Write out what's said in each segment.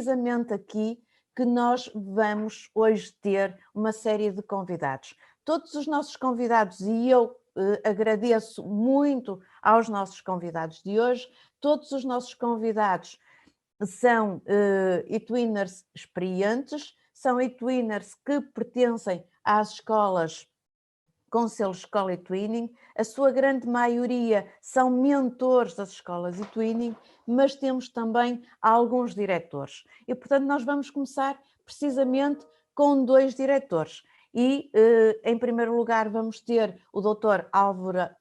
precisamente aqui que nós vamos hoje ter uma série de convidados. Todos os nossos convidados, e eu agradeço muito aos nossos convidados de hoje, todos os nossos convidados são e-twiners experientes, são e-twiners que pertencem às escolas com selo Escola e-Twinning, a sua grande maioria são mentores das escolas e-Twinning, mas temos também alguns diretores. E, portanto, nós vamos começar precisamente com 2 diretores. E, em primeiro lugar, vamos ter o Dr.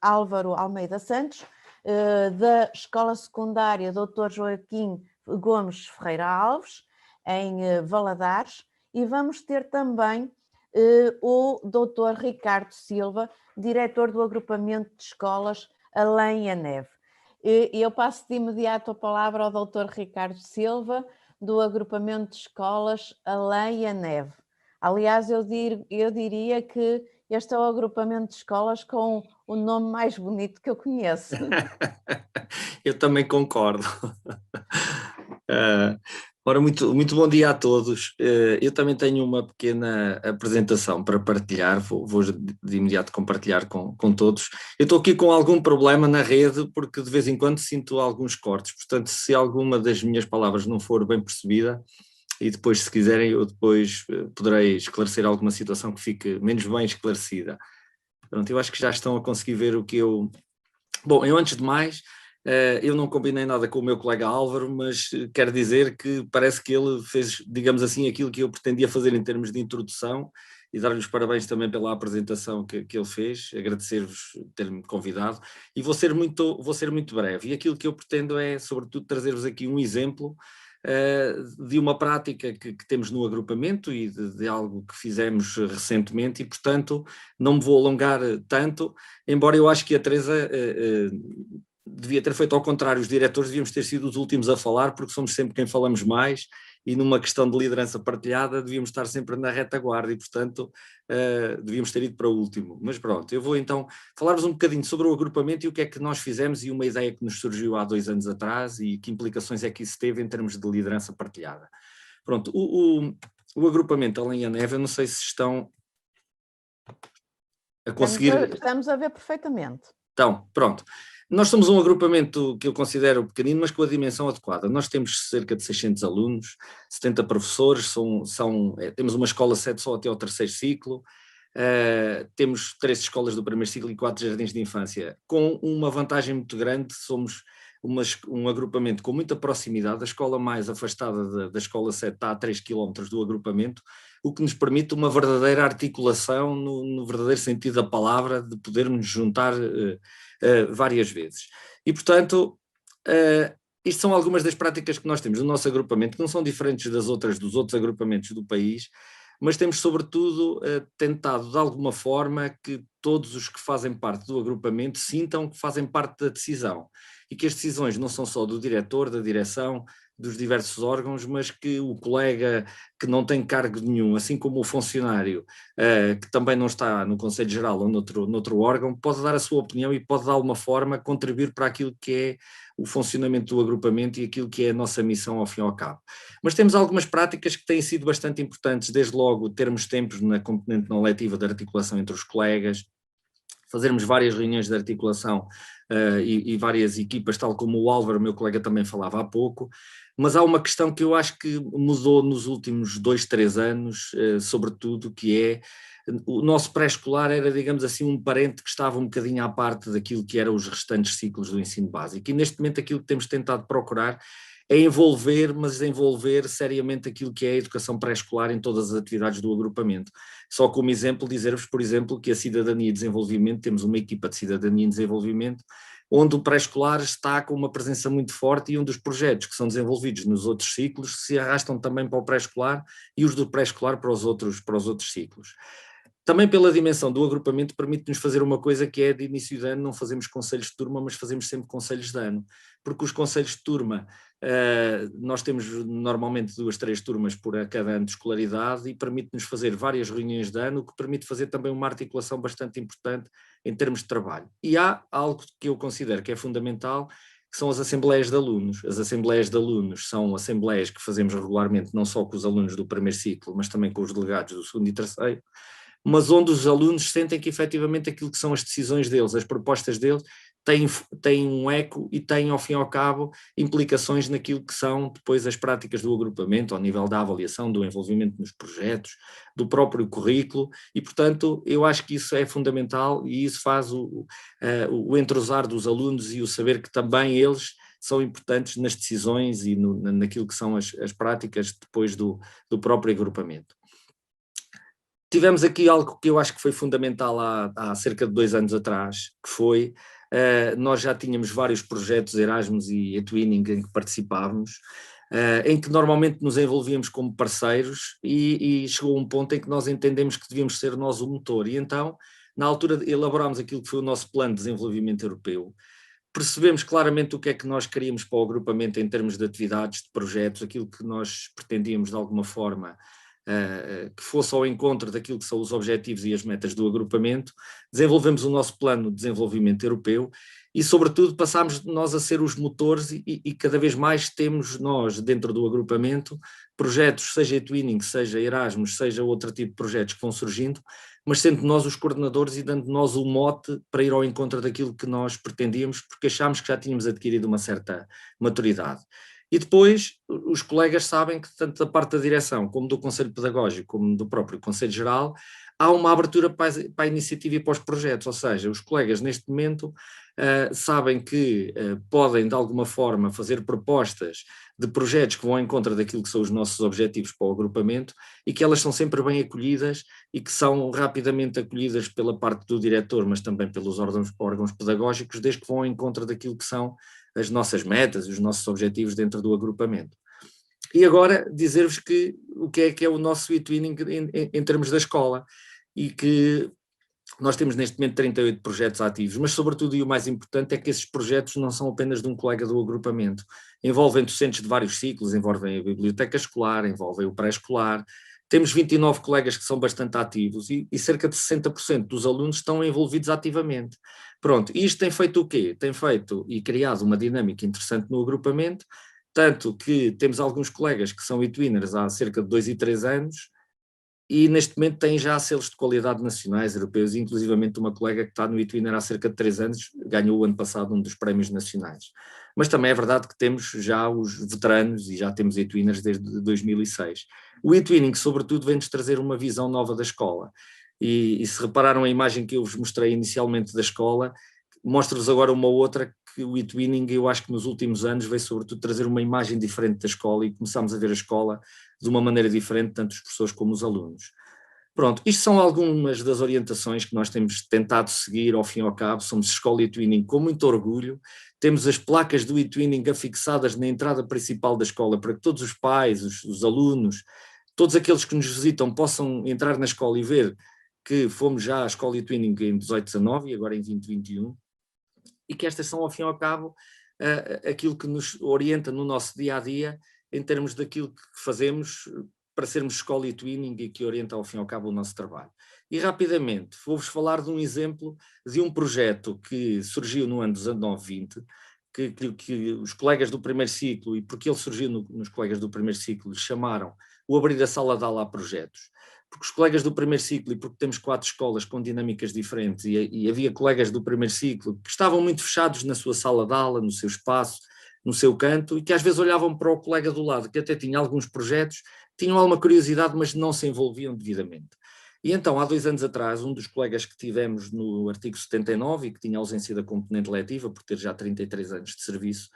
Álvaro Almeida Santos, da Escola Secundária Dr. Joaquim Gomes Ferreira Alves, em Valadares, e vamos ter também o Dr. Ricardo Silva, diretor do agrupamento de escolas Além a Neve. Eu passo de imediato a palavra ao Dr. Ricardo Silva, do agrupamento de escolas Além a Neve. Aliás, eu diria que este é o agrupamento de escolas com o nome mais bonito que eu conheço. Eu também concordo. Ora, muito bom dia a todos. Eu também tenho uma pequena apresentação para partilhar, vou de imediato compartilhar com todos. Eu estou aqui com algum problema na rede, porque de vez em quando sinto alguns cortes, portanto, se alguma das minhas palavras não for bem percebida, e depois, se quiserem, eu depois poderei esclarecer alguma situação que fique menos bem esclarecida. Pronto, eu acho que já estão a conseguir ver o que eu... Bom, eu antes de mais... eu não combinei nada com o meu colega Álvaro, mas quero dizer que parece que ele fez, digamos assim, aquilo que eu pretendia fazer em termos de introdução, e dar-lhe os parabéns também pela apresentação que ele fez, agradecer-vos ter-me convidado, e vou ser muito breve. E aquilo que eu pretendo é, sobretudo, trazer-vos aqui um exemplo de uma prática que temos no agrupamento e de algo que fizemos recentemente, e, portanto, não me vou alongar tanto, embora eu acho que a Teresa... devia ter feito ao contrário, os diretores devíamos ter sido os últimos a falar, porque somos sempre quem falamos mais, e numa questão de liderança partilhada devíamos estar sempre na retaguarda e, portanto, devíamos ter ido para o último. Mas pronto, eu vou então falar-vos um bocadinho sobre o agrupamento e o que é que nós fizemos, e uma ideia que nos surgiu há 2 anos atrás, e que implicações é que isso teve em termos de liderança partilhada. Pronto, o agrupamento Além a Neve, eu não sei se estão a conseguir... Estamos a ver perfeitamente. Então, pronto. Nós somos um agrupamento que eu considero pequenino, mas com a dimensão adequada. Nós temos cerca de 600 alunos, 70 professores, temos uma escola sede só até ao 3º ciclo, temos 3 escolas do 1º ciclo e 4 jardins de infância, com uma vantagem muito grande. Somos um agrupamento com muita proximidade. A escola mais afastada da escola sede está a 3 km do agrupamento, o que nos permite uma verdadeira articulação, no verdadeiro sentido da palavra, de podermos juntar várias vezes. E, portanto, isto são algumas das práticas que nós temos no nosso agrupamento, que não são diferentes dos outros agrupamentos do país, mas temos, sobretudo, tentado, de alguma forma, que todos os que fazem parte do agrupamento sintam que fazem parte da decisão, e que as decisões não são só do diretor, da direção, dos diversos órgãos, mas que o colega que não tem cargo nenhum, assim como o funcionário que também não está no Conselho Geral ou noutro órgão, pode dar a sua opinião e pode de alguma forma contribuir para aquilo que é o funcionamento do agrupamento e aquilo que é a nossa missão ao fim e ao cabo. Mas temos algumas práticas que têm sido bastante importantes, desde logo termos tempos na componente não letiva de articulação entre os colegas, fazermos várias reuniões de articulação e várias equipas, tal como o Álvaro, meu colega, também falava há pouco. Mas há uma questão que eu acho que mudou nos últimos 2, 3 anos, sobretudo, que é o nosso pré-escolar era, digamos assim, um parente que estava um bocadinho à parte daquilo que eram os restantes ciclos do ensino básico. E neste momento aquilo que temos tentado procurar é envolver seriamente aquilo que é a educação pré-escolar em todas as atividades do agrupamento. Só como exemplo, dizer-vos, por exemplo, que a Cidadania e Desenvolvimento, temos uma equipa de Cidadania e Desenvolvimento, onde o pré-escolar está com uma presença muito forte, e um dos projetos que são desenvolvidos nos outros ciclos se arrastam também para o pré-escolar, e os do pré-escolar para os outros ciclos. Também pela dimensão do agrupamento permite-nos fazer uma coisa que é, de início de ano não fazemos conselhos de turma, mas fazemos sempre conselhos de ano, porque os conselhos de turma, nós temos normalmente 2, 3 turmas por cada ano de escolaridade, e permite-nos fazer várias reuniões de ano, o que permite fazer também uma articulação bastante importante em termos de trabalho. E há algo que eu considero que é fundamental, que que são as assembleias de alunos. As assembleias de alunos são assembleias que fazemos regularmente, não só com os alunos do primeiro ciclo, mas também com os delegados do segundo e terceiro, mas onde os alunos sentem que efetivamente aquilo que são as decisões deles, as propostas deles, têm um eco e têm, ao fim e ao cabo, implicações naquilo que são depois as práticas do agrupamento, ao nível da avaliação, do envolvimento nos projetos, do próprio currículo, e, portanto, eu acho que isso é fundamental e isso faz o entrosar dos alunos e o saber que também eles são importantes nas decisões e naquilo que são as práticas depois do próprio agrupamento. Tivemos aqui algo que eu acho que foi fundamental há cerca de 2 anos atrás, que foi, nós já tínhamos vários projetos Erasmus e eTwinning em que participávamos, em que normalmente nos envolvíamos como parceiros e chegou um ponto em que nós entendemos que devíamos ser nós o motor. E então, na altura, elaborámos aquilo que foi o nosso plano de desenvolvimento europeu, percebemos claramente o que é que nós queríamos para o agrupamento em termos de atividades, de projetos, aquilo que nós pretendíamos de alguma forma que fosse ao encontro daquilo que são os objetivos e as metas do agrupamento, desenvolvemos o nosso plano de desenvolvimento europeu e, sobretudo, passámos nós a ser os motores e cada vez mais temos nós, dentro do agrupamento, projetos, seja eTwinning, seja Erasmus, seja outro tipo de projetos que vão surgindo, mas sendo nós os coordenadores e dando nós o mote para ir ao encontro daquilo que nós pretendíamos, porque achámos que já tínhamos adquirido uma certa maturidade. E depois os colegas sabem que tanto da parte da direção como do Conselho Pedagógico como do próprio Conselho Geral há uma abertura para a iniciativa e para os projetos, ou seja, os colegas neste momento sabem que podem de alguma forma fazer propostas de projetos que vão ao encontro daquilo que são os nossos objetivos para o agrupamento e que elas são sempre bem acolhidas e que são rapidamente acolhidas pela parte do diretor, mas também pelos órgãos pedagógicos, desde que vão ao encontro daquilo que são as nossas metas e os nossos objetivos dentro do agrupamento. E agora dizer-vos o que é o nosso eTwinning em termos da escola, e que nós temos neste momento 38 projetos ativos, mas sobretudo e o mais importante é que esses projetos não são apenas de um colega do agrupamento, envolvem docentes de vários ciclos, envolvem a biblioteca escolar, envolvem o pré-escolar, temos 29 colegas que são bastante ativos e cerca de 60% dos alunos estão envolvidos ativamente. Pronto, e isto tem feito o quê? Tem feito e criado uma dinâmica interessante no agrupamento, tanto que temos alguns colegas que são eTwinners há cerca de 2 e 3 anos e neste momento têm já selos de qualidade nacionais, europeus, e inclusivamente uma colega que está no eTwinner há cerca de 3 anos, ganhou o ano passado um dos prémios nacionais. Mas também é verdade que temos já os veteranos e já temos eTwinners desde 2006. O eTwinning, sobretudo, vem-nos trazer uma visão nova da escola. E se repararam a imagem que eu vos mostrei inicialmente da escola, mostro-vos agora uma outra que o eTwinning, eu acho que nos últimos anos veio sobretudo trazer uma imagem diferente da escola e começámos a ver a escola de uma maneira diferente, tanto os professores como os alunos. Pronto, isto são algumas das orientações que nós temos tentado seguir ao fim e ao cabo. Somos escola eTwinning com muito orgulho, temos as placas do eTwinning afixadas na entrada principal da escola para que todos os pais, os alunos, todos aqueles que nos visitam possam entrar na escola e ver que fomos já à escola eTwinning em 18-19 e agora em 2021, e que estas são ao fim e ao cabo aquilo que nos orienta no nosso dia-a-dia em termos daquilo que fazemos para sermos escola eTwinning e que orienta ao fim e ao cabo o nosso trabalho. E rapidamente, vou-vos falar de um exemplo de um projeto que surgiu no ano 19-20, que os colegas do primeiro ciclo, e porque ele surgiu nos colegas do primeiro ciclo, lhe chamaram o Abrir a Sala de Aula a Projetos. Porque os colegas do primeiro ciclo, e porque temos 4 escolas com dinâmicas diferentes, e havia colegas do primeiro ciclo que estavam muito fechados na sua sala de aula, no seu espaço, no seu canto, e que às vezes olhavam para o colega do lado, que até tinha alguns projetos, tinham alguma curiosidade, mas não se envolviam devidamente. E então, há 2 anos atrás, um dos colegas que tivemos no artigo 79, e que tinha ausência da componente letiva, por ter já 33 anos de serviço,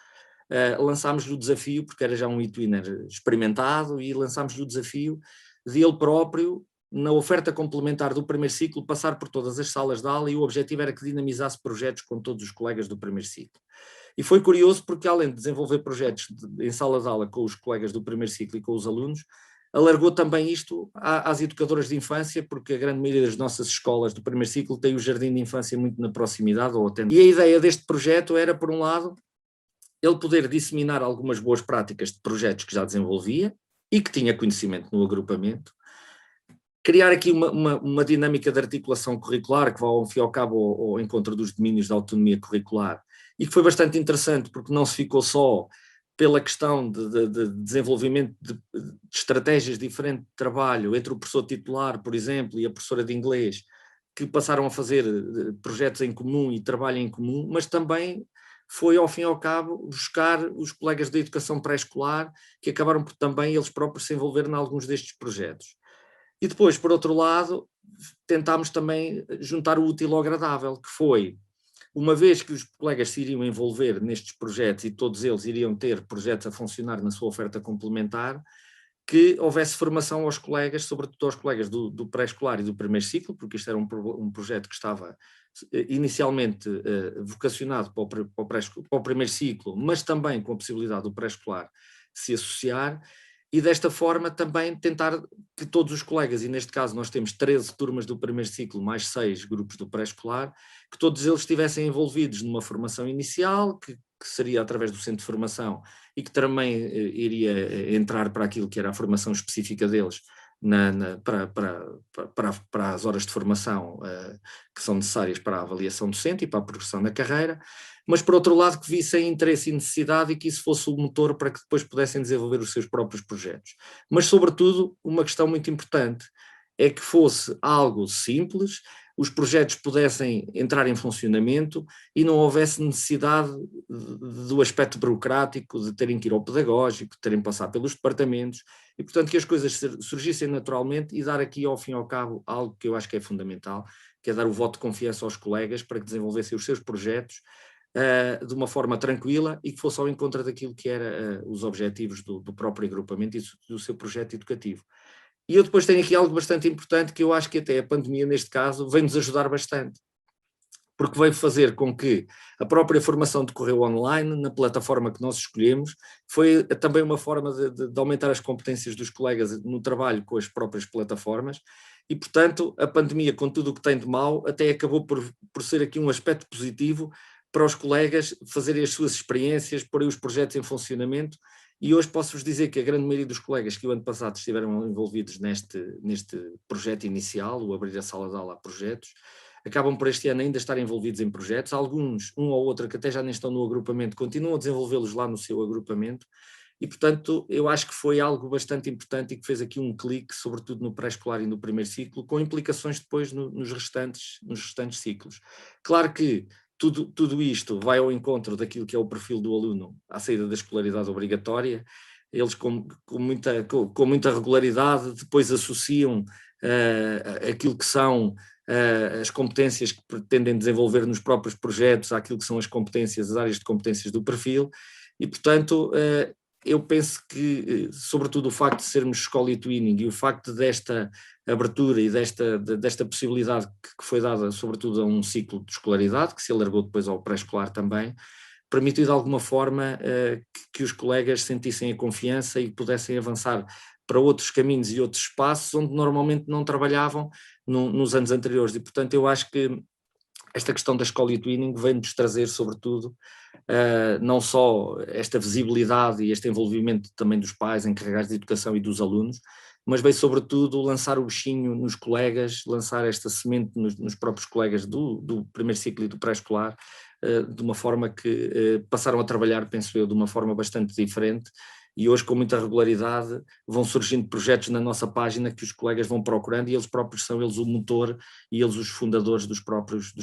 lançámos-lhe o desafio, porque era já um eTwinner experimentado, e lançámos-lhe o desafio de ele próprio, na oferta complementar do primeiro ciclo, passar por todas as salas de aula, e o objetivo era que dinamizasse projetos com todos os colegas do primeiro ciclo. E foi curioso porque, além de desenvolver projetos em sala de aula com os colegas do primeiro ciclo e com os alunos, alargou também isto às educadoras de infância, porque a grande maioria das nossas escolas do primeiro ciclo tem o jardim de infância muito na proximidade. E a ideia deste projeto era, por um lado, ele poder disseminar algumas boas práticas de projetos que já desenvolvia e que tinha conhecimento no agrupamento, criar aqui uma dinâmica de articulação curricular que vá ao fim e ao cabo ao encontro dos domínios da autonomia curricular e que foi bastante interessante, porque não se ficou só pela questão de desenvolvimento de estratégias diferentes de trabalho entre o professor titular, por exemplo, e a professora de inglês, que passaram a fazer projetos em comum e trabalho em comum, mas também foi, ao fim e ao cabo, buscar os colegas da educação pré-escolar, que acabaram por também eles próprios se envolver em alguns destes projetos. E depois, por outro lado, tentámos também juntar o útil ao agradável, que foi, uma vez que os colegas se iriam envolver nestes projetos e todos eles iriam ter projetos a funcionar na sua oferta complementar, que houvesse formação aos colegas, sobretudo aos colegas do pré-escolar e do primeiro ciclo, porque isto era um projeto que estava inicialmente vocacionado para o primeiro ciclo, mas também com a possibilidade do pré-escolar se associar, e desta forma também tentar que todos os colegas, e neste caso nós temos 13 turmas do primeiro ciclo, mais 6 grupos do pré-escolar, que todos eles estivessem envolvidos numa formação inicial, que seria através do centro de formação, e que também iria entrar para aquilo que era a formação específica deles, para as horas de formação que são necessárias para a avaliação docente e para a progressão na carreira, mas por outro lado que vissem interesse e necessidade e que isso fosse o motor para que depois pudessem desenvolver os seus próprios projetos. Mas sobretudo, uma questão muito importante é que fosse algo simples, os projetos pudessem entrar em funcionamento e não houvesse necessidade do aspecto burocrático, de terem que ir ao pedagógico, de terem que passar pelos departamentos, e portanto que as coisas surgissem naturalmente e dar aqui ao fim e ao cabo algo que eu acho que é fundamental, que é dar o voto de confiança aos colegas para que desenvolvessem os seus projetos de uma forma tranquila e que fosse ao encontro daquilo que eram os objetivos do próprio agrupamento e do seu projeto educativo. E eu depois tenho aqui algo bastante importante que eu acho que até a pandemia, neste caso, vem-nos ajudar bastante, porque veio fazer com que a própria formação decorreu online, na plataforma que nós escolhemos, foi também uma forma de aumentar as competências dos colegas no trabalho com as próprias plataformas, e portanto a pandemia, com tudo o que tem de mau, até acabou por ser aqui um aspecto positivo para os colegas fazerem as suas experiências, porem os projetos em funcionamento. E hoje posso-vos dizer que a grande maioria dos colegas que o ano passado estiveram envolvidos neste projeto inicial, o abrir a sala de aula a projetos, acabam por este ano ainda estar envolvidos em projetos. Alguns, um ou outro, que até já nem estão no agrupamento, continuam a desenvolvê-los lá no seu agrupamento. E, portanto, eu acho que foi algo bastante importante e que fez aqui um clique, sobretudo no pré-escolar e no primeiro ciclo, com implicações depois nos restantes ciclos. Claro que tudo isto vai ao encontro daquilo que é o perfil do aluno à saída da escolaridade obrigatória. Eles com muita regularidade depois associam aquilo que são as competências que pretendem desenvolver nos próprios projetos àquilo que são as áreas de competências do perfil, e portanto eu penso que, sobretudo o facto de sermos escola e twinning e o facto desta abertura e desta possibilidade que foi dada sobretudo a um ciclo de escolaridade, que se alargou depois ao pré-escolar também, permitiu de alguma forma que os colegas sentissem a confiança e pudessem avançar para outros caminhos e outros espaços onde normalmente não trabalhavam nos anos anteriores. E portanto eu acho que esta questão da escola e twinning vem-nos trazer sobretudo não só esta visibilidade e este envolvimento também dos pais, encarregados de educação e dos alunos, mas veio sobretudo lançar o bichinho nos colegas, lançar esta semente nos próprios colegas do primeiro ciclo e do pré-escolar, de uma forma que passaram a trabalhar, penso eu, de uma forma bastante diferente, e hoje com muita regularidade vão surgindo projetos na nossa página que os colegas vão procurando e eles próprios são eles o motor e eles os fundadores dos próprios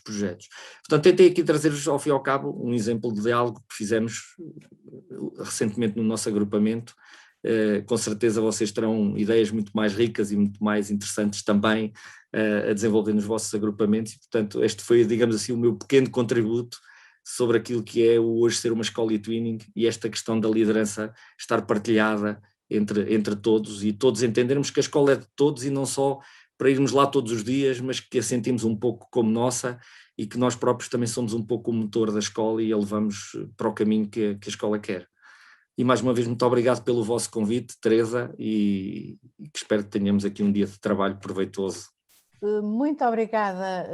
projetos. Portanto, tentei aqui trazer-vos ao fim e ao cabo um exemplo de algo que fizemos recentemente no nosso agrupamento. Com certeza vocês terão ideias muito mais ricas e muito mais interessantes também a desenvolver nos vossos agrupamentos e, portanto, este foi, digamos assim, o meu pequeno contributo sobre aquilo que é o hoje ser uma escola e twinning e esta questão da liderança estar partilhada entre todos e todos entendermos que a escola é de todos e não só para irmos lá todos os dias, mas que a sentimos um pouco como nossa e que nós próprios também somos um pouco o motor da escola e a levamos para o caminho que a escola quer. E mais uma vez muito obrigado pelo vosso convite, Teresa, e que espero que tenhamos aqui um dia de trabalho proveitoso. Muito obrigada,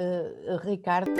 Ricardo.